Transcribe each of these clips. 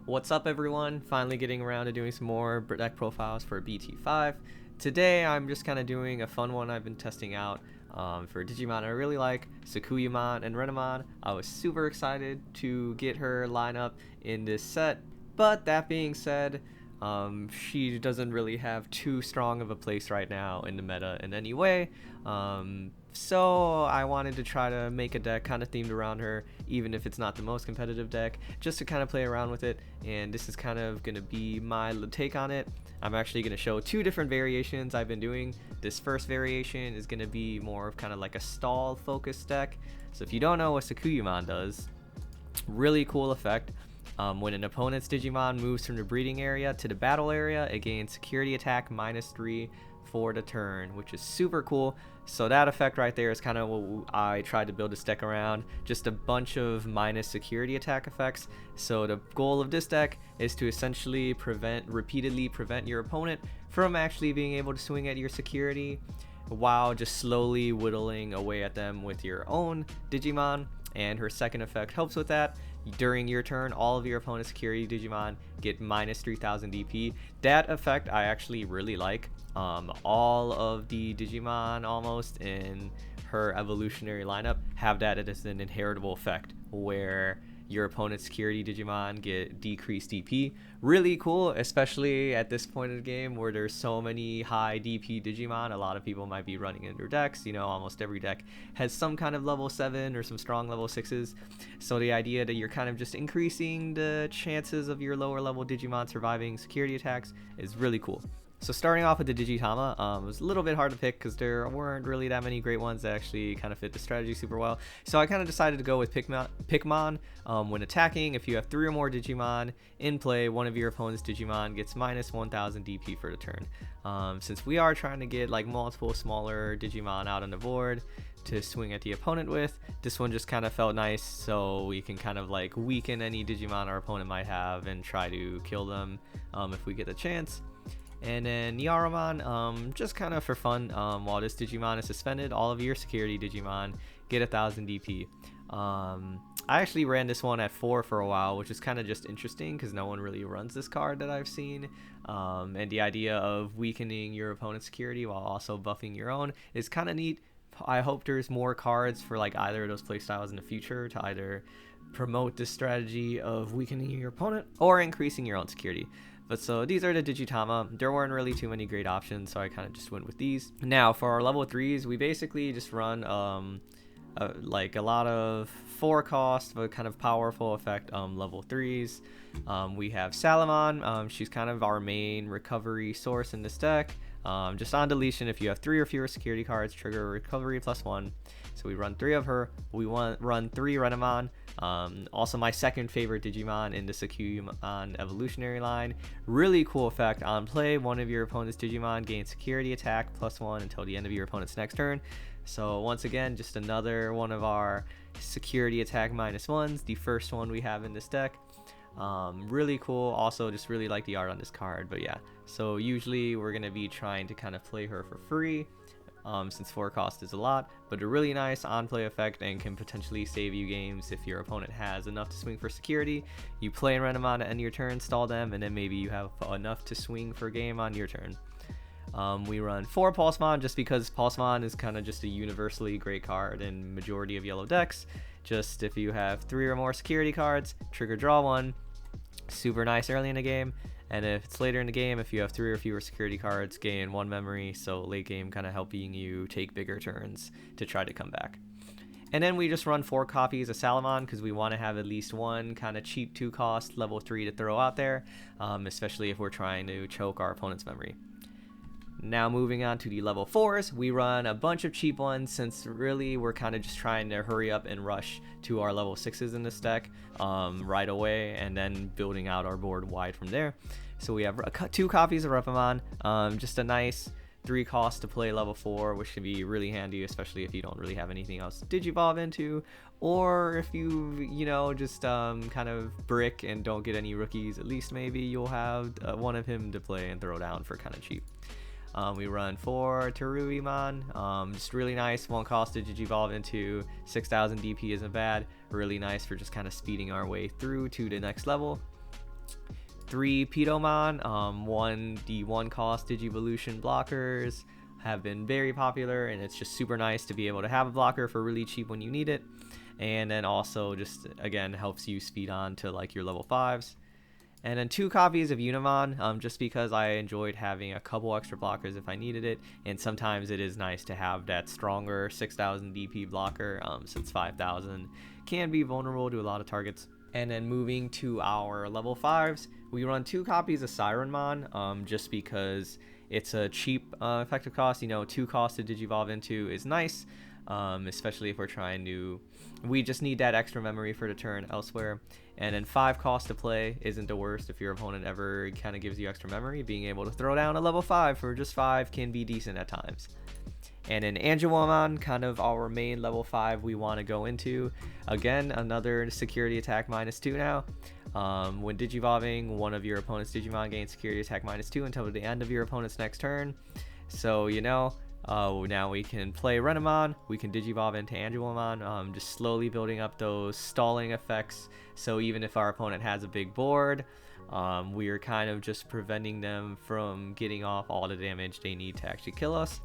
What's up everyone? Finally getting around to doing some more deck profiles for BT5. Today I'm just kind of doing a fun one I've been testing out for Digimon I really like, Sakuyamon and Renamon. I was super excited to get her lineup in this set, but that being said, she doesn't really have too strong of a place right now in the meta in any way. So I wanted to try to make a deck kind of themed around her, even if it's not the most competitive deck, just to kind of play around with it. And this is kind of going to be my take on it. I'm actually going to show two different variations I've been doing. This first variation is going to be more of kind of like a stall focused deck. So if you don't know what Sakuyamon does, really cool effect. When an opponent's Digimon moves from the breeding area to the battle area, it gains security attack -3 for the turn, which is super cool. So that effect right there is kind of what I tried to build this deck around, just a bunch of minus security attack effects. So the goal of this deck is to essentially repeatedly prevent your opponent from actually being able to swing at your security, while just slowly whittling away at them with your own Digimon. And her second effect helps with that. During your turn, all of your opponent's security Digimon get -3000 DP. That effect I actually really like. All of the Digimon almost in her evolutionary lineup have that as an inheritable effect, where your opponent's security Digimon get decreased DP. Really cool, especially at this point in the game where there's so many high DP Digimon. A lot of people might be running in their decks. You know, almost every deck has some kind of level 7 or some strong level 6s. So the idea that you're kind of just increasing the chances of your lower level Digimon surviving security attacks is really cool. So starting off with the Digitama, it was a little bit hard to pick because there weren't really that many great ones that actually kind of fit the strategy super well. So I kind of decided to go with Pikmon. When attacking, if you have 3 or more Digimon in play, one of your opponent's Digimon gets -1000 DP for the turn. Since we are trying to get like multiple smaller Digimon out on the board to swing at the opponent with, this one just kind of felt nice, so we can kind of like weaken any Digimon our opponent might have and try to kill them if we get the chance. And then Yaramon, just kind of for fun, while this Digimon is suspended, all of your security Digimon get 1000 DP. I actually ran this one at 4 for a while, which is kind of just interesting because no one really runs this card that I've seen. And the idea of weakening your opponent's security while also buffing your own is kind of neat. I hope there's more cards for like either of those playstyles in the future to either promote this strategy of weakening your opponent or increasing your own security. But so these are the Digitama. There weren't really too many great options, so I kind of just went with these. Now for our level 3s, we basically just run like a lot of 4 cost but kind of powerful effect level 3s. We have Salamon. She's kind of our main recovery source in this deck. Just on deletion, if you have 3 or fewer security cards, trigger recovery +1. So we run 3 of her. We run 3 Renamon. Also my second favorite Digimon in the Sakuyamon evolutionary line. Really cool effect. On play, one of your opponent's Digimon gains security attack +1 until the end of your opponent's next turn. So once again, just another one of our security attack -1s, the first one we have in this deck. Really cool. Also just really like the art on this card. But yeah, so usually we're going to be trying to kind of play her for free, since 4 cost is a lot, but a really nice on-play effect and can potentially save you games if your opponent has enough to swing for security. You play Renamon to end your turn, stall them, and then maybe you have enough to swing for game on your turn. We run 4 Pulsemon just because Pulsemon is kind of just a universally great card in majority of yellow decks. Just if you have 3 or more security cards, trigger draw 1. Super nice early in the game. And if it's later in the game, if you have 3 or fewer security cards, gain 1 memory, so late game kind of helping you take bigger turns to try to come back. And then we just run 4 copies of Salamon because we want to have at least one kind of cheap 2 cost level 3 to throw out there, especially if we're trying to choke our opponent's memory. Now moving on to the level 4s, we run a bunch of cheap ones since really we're kind of just trying to hurry up and rush to our level 6s in this deck right away, and then building out our board wide from there. So we have 2 copies of Repamon, just a nice 3 cost to play level 4, which can be really handy, especially if you don't really have anything else to Digivolve into, or if you know, just kind of brick and don't get any rookies, at least maybe you'll have one of him to play and throw down for kind of cheap. We run 4 Teruimon, just really nice, 1 cost to Digivolve into, 6000 DP isn't bad, really nice for just kind of speeding our way through to the next level. 3 Pidomon, 1 D1 cost Digivolution blockers have been very popular, and it's just super nice to be able to have a blocker for really cheap when you need it. And then also just again helps you speed on to like your level 5s. And then 2 copies of Unimon, just because I enjoyed having a couple extra blockers if I needed it, and sometimes it is nice to have that stronger 6000 DP blocker, since 5000 can be vulnerable to a lot of targets. And then moving to our level 5s, we run 2 copies of Sirenmon, just because it's a cheap effective cost. 2 costs to Digivolve into is nice, especially if we're trying to, we just need that extra memory for the turn elsewhere. And then 5 cost to play isn't the worst if your opponent ever kind of gives you extra memory. Being able to throw down a level 5 for just 5 can be decent at times. And in Angelomon, kind of our main level 5 we want to go into. Again, another security attack -2 now. When Digivolving, one of your opponent's Digimon gains security attack -2 until the end of your opponent's next turn. So, now we can play Renamon, we can Digivolve into Angelomon, just slowly building up those stalling effects. So even if our opponent has a big board, we are kind of just preventing them from getting off all the damage they need to actually kill us.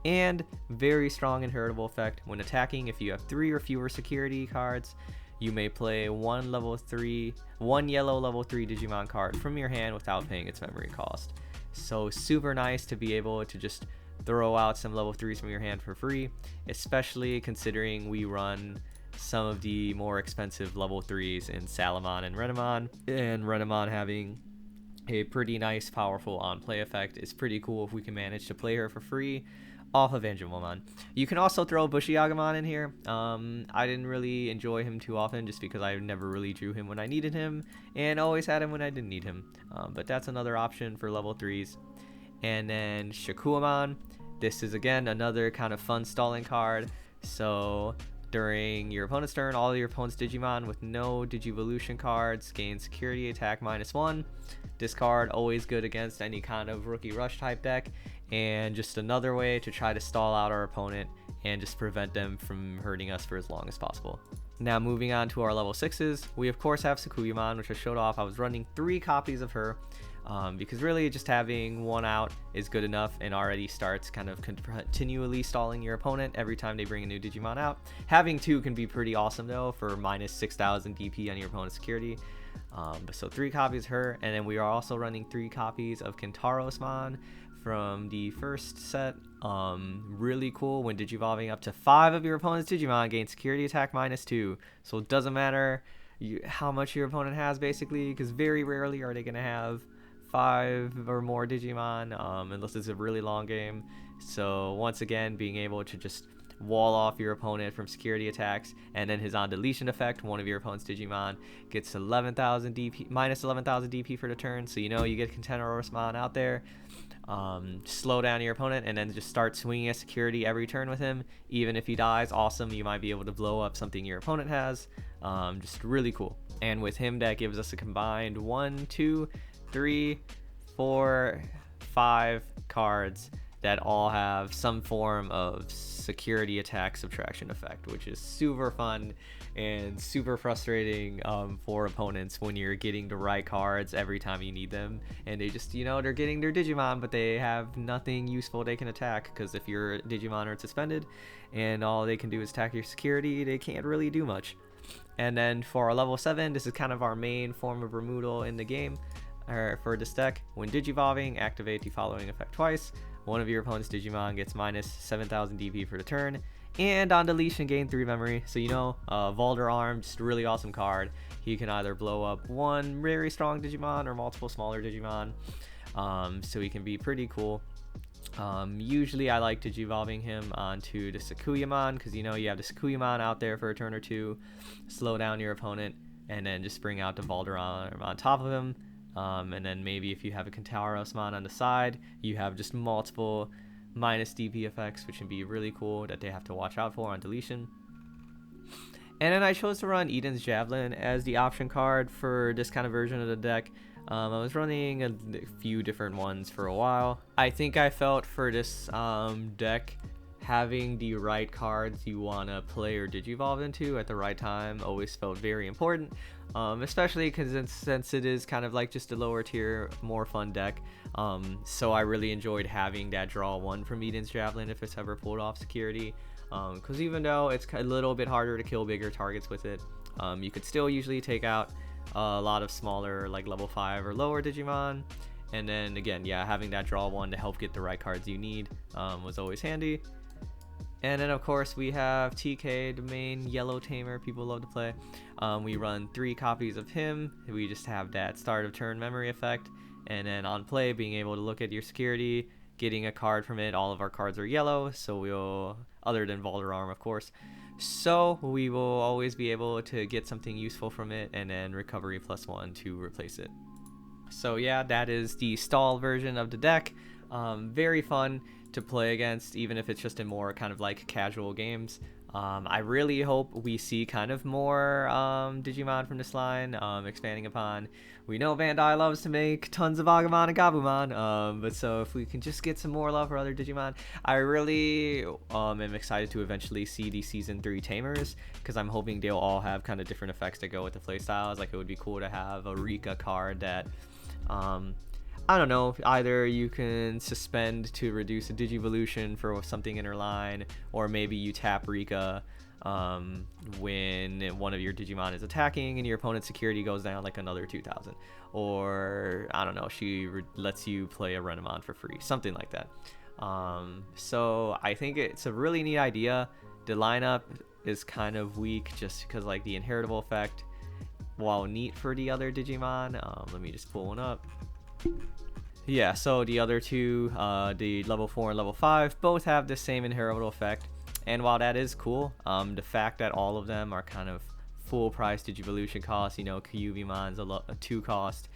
And very strong inheritable effect when attacking. If you have 3 or fewer security cards, you may play one yellow level 3 Digimon card from your hand without paying its memory cost. So super nice to be able to just throw out some level 3s from your hand for free, especially considering we run some of the more expensive level 3s in Salamon and Renamon having a pretty nice powerful on play effect is pretty cool if we can manage to play her for free off of Angelomon. You can also throw Bushiagamon in here. I didn't really enjoy him too often just because I never really drew him when I needed him and always had him when I didn't need him, but that's another option for level 3s. And then Sakuyamon, this is again another kind of fun stalling card. So during your opponent's turn, all of your opponent's Digimon with no Digivolution cards gain security attack -1. This card always good against any kind of rookie rush type deck, and just another way to try to stall out our opponent and just prevent them from hurting us for as long as possible. Now moving on to our level 6s, we of course have Sakuyamon, which I showed off. I was running 3 copies of her, because really just having 1 out is good enough and already starts kind of continually stalling your opponent every time they bring a new Digimon out. Having 2 can be pretty awesome though for -6000 DP on your opponent's security. So 3 copies of her, and then we are also running 3 copies of Kentarosmon from the first set. Really cool when Digivolving, up to 5 of your opponent's Digimon gain security attack -2. So it doesn't matter how much your opponent has basically, because very rarely are they going to have 5 or more Digimon, unless it's a really long game. So once again, being able to just wall off your opponent from security attacks, and then his on deletion effect, one of your opponent's Digimon gets 11,000 DP, -11,000 DP for the turn. So you get Kentarosmon out there, slow down your opponent, and then just start swinging at security every turn with him. Even if he dies, awesome, you might be able to blow up something your opponent has. Just really cool. And with him, that gives us a combined 1, 2, 3, 4, 5 cards that all have some form of security attack subtraction effect, which is super fun and super frustrating for opponents when you're getting the right cards every time you need them, and they just they're getting their Digimon but they have nothing useful they can attack, because if your Digimon are suspended and all they can do is attack your security, they can't really do much. And then for our level 7, this is kind of our main form of removal in the game. For this deck, when Digivolving, activate the following effect twice. One of your opponent's Digimon gets -7000 DP for the turn, and on deletion gain 3 memory. So Valder Arm, just a really awesome card. He can either blow up one very strong Digimon or multiple smaller Digimon, so he can be pretty cool. Usually I like Digivolving him onto the Sakuyamon, because you have the Sakuyamon out there for a turn or 2, slow down your opponent, and then just bring out the Valder Arm on top of him. And then maybe if you have a Kentarosmon on the side, you have just multiple -DP effects, which can be really cool that they have to watch out for on deletion. And then I chose to run Eden's Javelin as the option card for this kind of version of the deck. I was running a few different ones for a while. I think I felt for this deck, having the right cards you want to play or Digivolve into at the right time always felt very important. especially because since it is kind of like just a lower tier, more fun deck. So I really enjoyed having that draw 1 from Eden's Javelin if it's ever pulled off security. Because even though it's a little bit harder to kill bigger targets with it, you could still usually take out a lot of smaller, like level 5 or lower Digimon. And then again, yeah, having that draw 1 to help get the right cards you need was always handy. And then of course we have TK, the main yellow tamer people love to play. We run 3 copies of him. We just have that start of turn memory effect, and then on play being able to look at your security, getting a card from it. All of our cards are yellow, so we'll, other than Valderarm of course, so we will always be able to get something useful from it, and then recovery +1 to replace it. So yeah, that is the stall version of the deck. Very fun to play against, even if it's just in more kind of like casual games. I really hope we see kind of more Digimon from this line, expanding upon. We know Bandai loves to make tons of Agumon and Gabumon, but so if we can just get some more love for other Digimon. I really am excited to eventually see the Season 3 Tamers, because I'm hoping they'll all have kind of different effects that go with the playstyles. Like, it would be cool to have a Rika card that I don't know, either you can suspend to reduce a Digivolution for something in her line, or maybe you tap Rika when one of your Digimon is attacking and your opponent's security goes down like another 2,000. Or, I don't know, she lets you play a Renamon for free, something like that. So I think it's a really neat idea. The lineup is kind of weak just because like the inheritable effect, while neat for the other Digimon. Let me just pull one up. Yeah, so the other two, the level 4 and level 5, both have the same inheritable effect. And while that is cool, the fact that all of them are kind of full price Digivolution cost, you know, Kyuubimon's a 2 cost,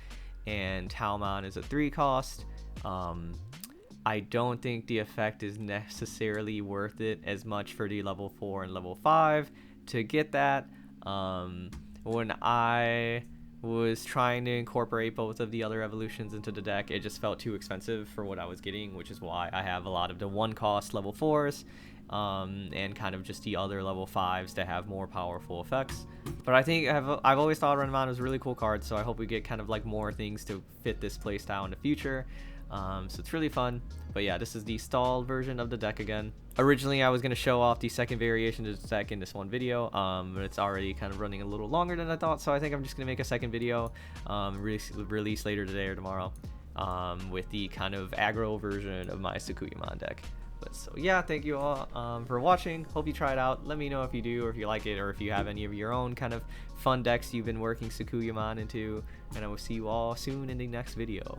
and Taomon is a 3 cost. I don't think the effect is necessarily worth it as much for the level 4 and level 5 to get that. When I was trying to incorporate both of the other evolutions into the deck, it just felt too expensive for what I was getting, which is why I have a lot of the 1 cost level 4s, and kind of just the other level 5s that have more powerful effects. But I think I've always thought Renamon was a really cool card, so I hope we get kind of like more things to fit this playstyle in the future. So it's really fun. But yeah, this is the stalled version of the deck again. Originally I was going to show off the second variation of the deck in this one video, but it's already kind of running a little longer than I thought, so I think I'm just going to make a second video, release later today or tomorrow, with the kind of aggro version of my Sakuyamon deck. But so yeah, thank you all for watching. Hope you try it out. Let me know if you do, or if you like it, or if you have any of your own kind of fun decks you've been working Sakuyamon into, and I will see you all soon in the next video.